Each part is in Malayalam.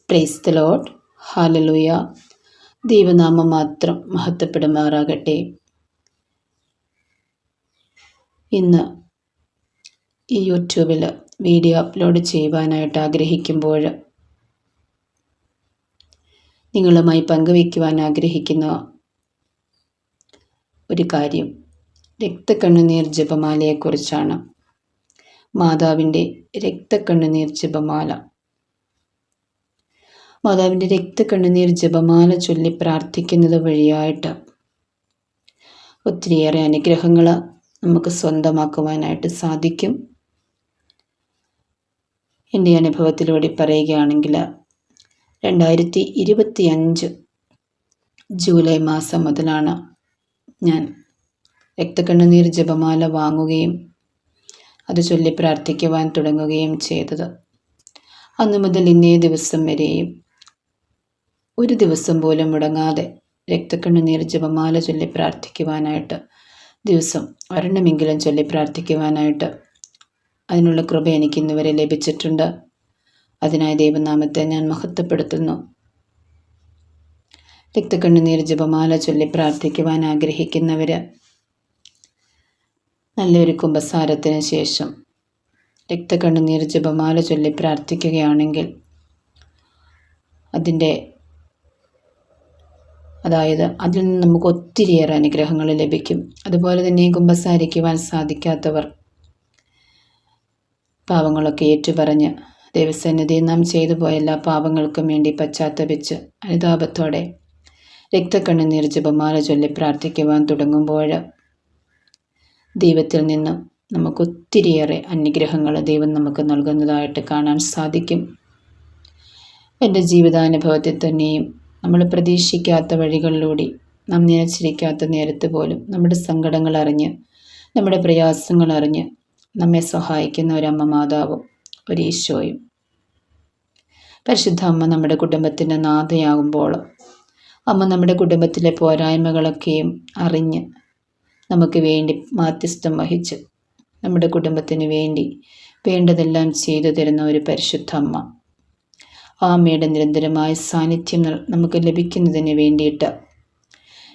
Praise the Lord. ഹല്ലേലൂയ. ദൈവനാമം മാത്രം മഹത്വപ്പെടുമാറാകട്ടെ. ഇന്ന് ഈ യൂട്യൂബിൽ വീഡിയോ അപ്ലോഡ് ചെയ്യുവാനായിട്ട് ആഗ്രഹിക്കുമ്പോൾ നിങ്ങളുമായി പങ്കുവയ്ക്കുവാൻ ആഗ്രഹിക്കുന്ന ഒരു കാര്യം രക്തക്കണ്ണുനീർ ജപമാലയെക്കുറിച്ചാണ്. മാതാവിൻ്റെ രക്തക്കണ്ണുനീർ ജപമാല. മാതാവിൻ്റെ രക്തക്കണ്ണുനീർ ജപമാല ചൊല്ലി പ്രാർത്ഥിക്കുന്നത് വഴിയായിട്ട് ഒത്തിരിയേറെ അനുഗ്രഹങ്ങൾ നമുക്ക് സ്വന്തമാക്കുവാനായിട്ട് സാധിക്കും. എൻ്റെ അനുഭവത്തിലൂടെ പറയുകയാണെങ്കിൽ 2025 ജൂലൈ മാസം മുതലാണ് ഞാൻ രക്തക്കണ്ണുനീർ ജപമാല വാങ്ങുകയും അത് ചൊല്ലി പ്രാർത്ഥിക്കുവാൻ തുടങ്ങുകയും ചെയ്തത്. അന്നു മുതൽ ഇന്നേ ദിവസം വരെയും ഒരു ദിവസം പോലും മുടങ്ങാതെ രക്തക്കണ്ണുനീർ ജപമാല ചൊല്ലി പ്രാർത്ഥിക്കുവാനായിട്ട്, ദിവസം ഒരെണ്ണമെങ്കിലും ചൊല്ലി പ്രാർത്ഥിക്കുവാനായിട്ട് അതിനുള്ള കൃപ എനിക്ക് ഇന്നുവരെ ലഭിച്ചിട്ടുണ്ട്. അതിനായി ദൈവനാമത്തെ ഞാൻ മഹത്വപ്പെടുത്തുന്നു. രക്തക്കണ്ണുനീർ ജപമാല ചൊല്ലി പ്രാർത്ഥിക്കുവാൻ ആഗ്രഹിക്കുന്നവർ നല്ലൊരു കുമ്പസാരത്തിന് ശേഷം രക്തക്കണ്ണുനീർ ജപമാല ചൊല്ലി പ്രാർത്ഥിക്കുകയാണെങ്കിൽ അതിൽ നിന്ന് നമുക്ക് ഒത്തിരിയേറെ അനുഗ്രഹങ്ങൾ ലഭിക്കും. അതുപോലെ തന്നെ കുമ്പസാരിക്കുവാൻ സാധിക്കാത്തവർ പാവങ്ങളൊക്കെ ഏറ്റുപറഞ്ഞ് ദൈവസന്നിധിയിൽ നാം ചെയ്തു പോയ എല്ലാ പാവങ്ങൾക്കും വേണ്ടി പശ്ചാത്തപിച്ച് അനുതാപത്തോടെ രക്തക്കണ്ണുനീർ ജപമാല ചൊല്ലി പ്രാർത്ഥിക്കുവാൻ തുടങ്ങുമ്പോൾ ദൈവത്തിൽ നിന്നും നമുക്ക് ഒത്തിരിയേറെ അനുഗ്രഹങ്ങൾ ദൈവം നമുക്ക് നൽകുന്നതായിട്ട് കാണാൻ സാധിക്കും. എൻ്റെ ജീവിതാനുഭവത്തിൽ തന്നെയും നമ്മൾ പ്രതീക്ഷിക്കാത്ത വഴികളിലൂടെ, നാം നനച്ചിരിക്കാത്ത നേരത്ത് പോലും നമ്മുടെ സങ്കടങ്ങൾ അറിഞ്ഞ്, നമ്മുടെ പ്രയാസങ്ങൾ അറിഞ്ഞ് നമ്മെ സഹായിക്കുന്ന ഒരമ്മ മാതാവും ഒരു ഈശോയും. പരിശുദ്ധ അമ്മ നമ്മുടെ കുടുംബത്തിൻ്റെ നാഥയാകുമ്പോൾ അമ്മ നമ്മുടെ കുടുംബത്തിലെ പോരായ്മകളൊക്കെയും അറിഞ്ഞ് നമുക്ക് വേണ്ടി മാധ്യസ്ഥം വഹിച്ച് നമ്മുടെ കുടുംബത്തിന് വേണ്ടി വേണ്ടതെല്ലാം ചെയ്തു തരുന്ന ഒരു പരിശുദ്ധ അമ്മ. ആ അമ്മയുടെ നിരന്തരമായ സാന്നിധ്യം നമുക്ക് ലഭിക്കുന്നതിന് വേണ്ടിയിട്ട്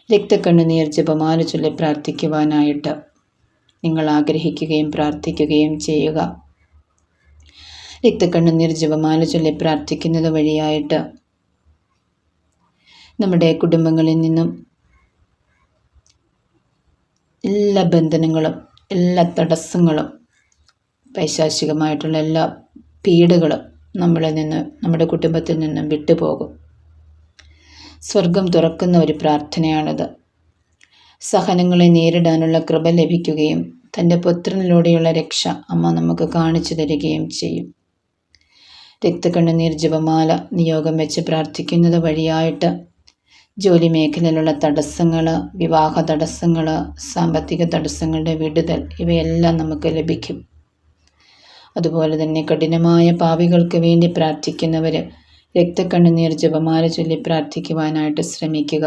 രക്തക്കണ്ണുനീർ ജപമാല ചൊല്ലി പ്രാർത്ഥിക്കുവാനായിട്ട് നിങ്ങൾ ആഗ്രഹിക്കുകയും പ്രാർത്ഥിക്കുകയും ചെയ്യുക. രക്തക്കണ്ണുനീർ ജപമാല ചൊല്ലി പ്രാർത്ഥിക്കുന്നത് വഴിയായിട്ട് നമ്മുടെ കുടുംബങ്ങളിൽ നിന്നും എല്ലാ ബന്ധനങ്ങളും, എല്ലാ തടസ്സങ്ങളും, പൈശാചികമായിട്ടുള്ള എല്ലാ പീഡകളും നമ്മളിൽ നിന്ന്, നമ്മുടെ കുടുംബത്തിൽ നിന്നും വിട്ടുപോകും. സ്വർഗം തുറക്കുന്ന ഒരു പ്രാർത്ഥനയാണിത്. സഹനങ്ങളെ നേരിടാനുള്ള കൃപ ലഭിക്കുകയും തൻ്റെ പുത്രനിലൂടെയുള്ള രക്ഷ അമ്മ നമുക്ക് കാണിച്ചു തരികയും ചെയ്യും. രക്തക്കണ്ണുനീർ ജപമാല നിയോഗം വെച്ച് പ്രാർത്ഥിക്കുന്നത് വഴിയായിട്ട് ജോലി മേഖലയിലുള്ള തടസ്സങ്ങൾ, വിവാഹ തടസ്സങ്ങൾ, സാമ്പത്തിക തടസ്സങ്ങളുടെ വിടുതൽ ഇവയെല്ലാം നമുക്ക് ലഭിക്കും. അതുപോലെ തന്നെ കഠിനമായ പാപികൾക്ക് വേണ്ടി പ്രാർത്ഥിക്കുന്നവർ രക്തക്കണ്ണുനീർ ജപമാല ചൊല്ലി പ്രാർത്ഥിക്കുവാനായിട്ട് ശ്രമിക്കുക.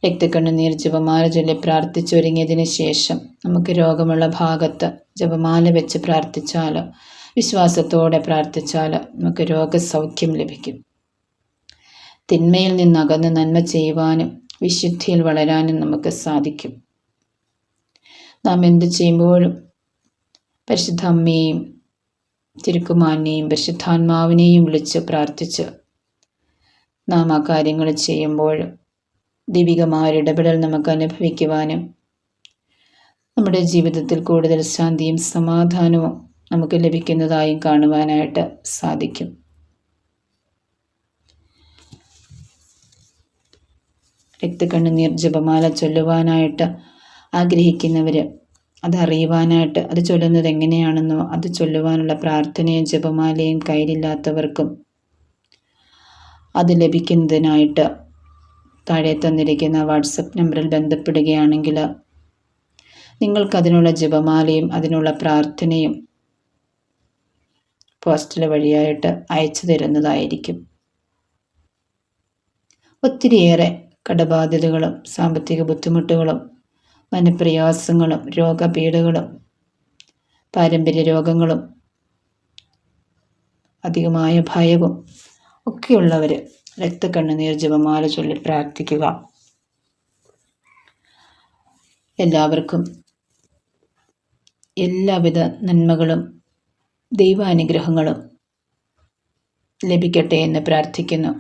രക്തക്കണ്ണുനീർ ജപമാല ചൊല്ലി പ്രാർത്ഥിച്ചൊരുങ്ങിയതിന് ശേഷം നമുക്ക് രോഗമുള്ള ഭാഗത്ത് ജപമാല വെച്ച് പ്രാർത്ഥിച്ചാൽ, വിശ്വാസത്തോടെ പ്രാർത്ഥിച്ചാൽ നമുക്ക് രോഗസൗഖ്യം ലഭിക്കും. തിന്മയിൽ നിന്നകന്ന് നന്മ ചെയ്യുവാനും വിശുദ്ധിയിൽ വളരാനും നമുക്ക് സാധിക്കും. നാം എന്ത് ചെയ്യുമ്പോഴും പരിശുദ്ധ അമ്മയെയും തിരുക്കുമാരനെയും പരിശുദ്ധാത്മാവിനെയും വിളിച്ച് പ്രാർത്ഥിച്ച് നാം ആ കാര്യങ്ങൾ ചെയ്യുമ്പോൾ ദൈവികമായ ഇടപെടൽ നമുക്ക് അനുഭവിക്കുവാനും നമ്മുടെ ജീവിതത്തിൽ കൂടുതൽ ശാന്തിയും സമാധാനവും നമുക്ക് ലഭിക്കുന്നതായും കാണുവാനായിട്ട് സാധിക്കും. രക്തക്കണ്ണുനീർ ജപമാല ചൊല്ലുവാനായിട്ട് ആഗ്രഹിക്കുന്നവർ, അതറിയുവാനായിട്ട്, അത് ചൊല്ലുന്നത് എങ്ങനെയാണെന്നോ അത് ചൊല്ലുവാനുള്ള പ്രാർത്ഥനയും ജപമാലയും കയ്യിലില്ലാത്തവർക്കും അത് ലഭിക്കുന്നതിനായിട്ട് താഴെ തന്നിരിക്കുന്ന വാട്സപ്പ് നമ്പറിൽ ബന്ധപ്പെടുകയാണെങ്കിൽ നിങ്ങൾക്കതിനുള്ള ജപമാലയും അതിനുള്ള പ്രാർത്ഥനയും പോസ്റ്റൽ വഴിയായിട്ട് അയച്ചു തരുന്നതായിരിക്കും. ഒത്തിരിയേറെ കടബാധ്യതകളും സാമ്പത്തിക ബുദ്ധിമുട്ടുകളും മനപ്രയാസങ്ങളും രോഗപീഠകളും പാരമ്പര്യ രോഗങ്ങളും അധികമായ ഭയവും ഒക്കെയുള്ളവർ രക്തക്കണ്ണുനീർ ജപമാല ചൊല്ലി പ്രാർത്ഥിക്കുക. എല്ലാവർക്കും എല്ലാവിധ നന്മകളും ദൈവാനുഗ്രഹങ്ങളും ലഭിക്കട്ടെ എന്ന് പ്രാർത്ഥിക്കുന്നു.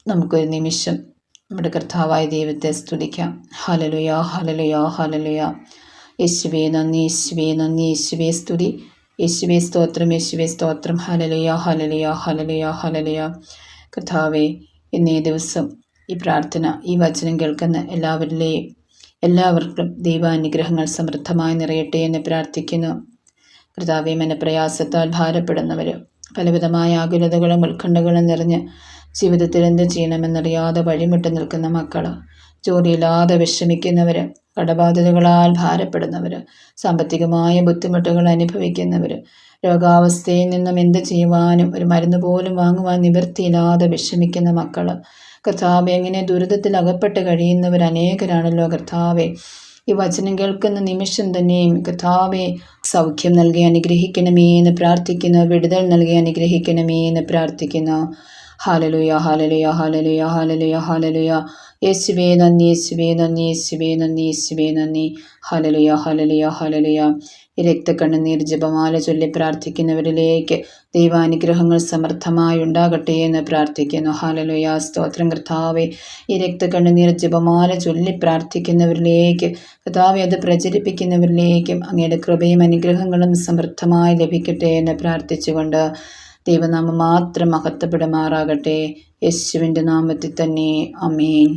നമുക്കൊരു നിമിഷം നമ്മുടെ കർത്താവായ ദൈവത്തെ സ്തുതിക്കാം. Hallelujah, hallelujah, hallelujah. യേശുവേ നന്ദി, യേശുവേ നന്ദി, യേശുവേ സ്തുതി, യേശുവേ സ്തോത്രം, യേശുവേ സ്തോത്രം. Hallelujah, hallelujah, hallelujah, hallelujah. കർത്താവേ, ഇന്നേ ദിവസം ഈ പ്രാർത്ഥന, ഈ വചനം കേൾക്കുന്ന എല്ലാവർക്കും ദൈവാനുഗ്രഹങ്ങൾ സമൃദ്ധമായി നിറയട്ടെ എന്ന് പ്രാർത്ഥിക്കുന്നു. കർത്താവേ, മനപ്രയാസത്താൽ ഭാരപ്പെടുന്നവർ, പലവിധമായ ആകുലതകളും ഉത്കണ്ഠകളും നിറഞ്ഞ് ജീവിതത്തിൽ എന്ത് ചെയ്യണമെന്നറിയാതെ വഴിമുട്ടി നിൽക്കുന്ന മക്കൾ, ജോലിയില്ലാതെ വിഷമിക്കുന്നവർ, കടബാധ്യതകളാൽ ഭാരപ്പെടുന്നവർ, സാമ്പത്തികമായ ബുദ്ധിമുട്ടുകൾ അനുഭവിക്കുന്നവർ, രോഗാവസ്ഥയിൽ നിന്നും എന്ത് ചെയ്യുവാനും ഒരു മരുന്ന് പോലും വാങ്ങുവാൻ നിവൃത്തിയില്ലാതെ വിഷമിക്കുന്ന മക്കൾ, കർത്താവെ, എങ്ങനെ ദുരിതത്തിൽ അകപ്പെട്ട് കഴിയുന്നവർ അനേകരാണല്ലോ കർത്താവെ. ഈ വചനം കേൾക്കുന്ന നിമിഷം തന്നെയും കർത്താവെ സൗഖ്യം നൽകി അനുഗ്രഹിക്കണമേ എന്ന് പ്രാർത്ഥിക്കുന്നു. വിടുതൽ നൽകി അനുഗ്രഹിക്കണമേ എന്ന് പ്രാർത്ഥിക്കുന്നു. Hallelujah, hallelujah, hallelujah, hallelujah, hallelujah. യേശുവേ നന്ദി, യേശുവേ നന്ദി, യേശുവേ നന്ദി, യേശുവേ നന്ദി. Hallelujah, hallelujah, hallelujah. ഈ രക്തക്കണ്ണുനീർ ജപമാല ചൊല്ലി പ്രാർത്ഥിക്കുന്നവരിലേക്ക് ദൈവാനുഗ്രഹങ്ങൾ സമൃദ്ധമായി ഉണ്ടാകട്ടെ എന്ന് പ്രാർത്ഥിക്കുന്നു. ഹല്ലേലൂയ, സ്തോത്രം കർത്താവേ. ഈ രക്തക്കണ്ണുനീർ ജപമാല ചൊല്ലി പ്രാർത്ഥിക്കുന്നവരിലേക്ക് കർത്താവേ, അത് പ്രചരിപ്പിക്കുന്നവരിലേക്കും അങ്ങയുടെ കൃപയും അനുഗ്രഹങ്ങളും സമൃദ്ധമായി ലഭിക്കട്ടെ എന്ന് പ്രാർത്ഥിച്ചുകൊണ്ട് ദൈവനാമം മാത്രം മഹത്വപ്പെടുമാറാകട്ടെ. യേശുവിൻ്റെ നാമത്തിൽ തന്നെ. ആമേൻ.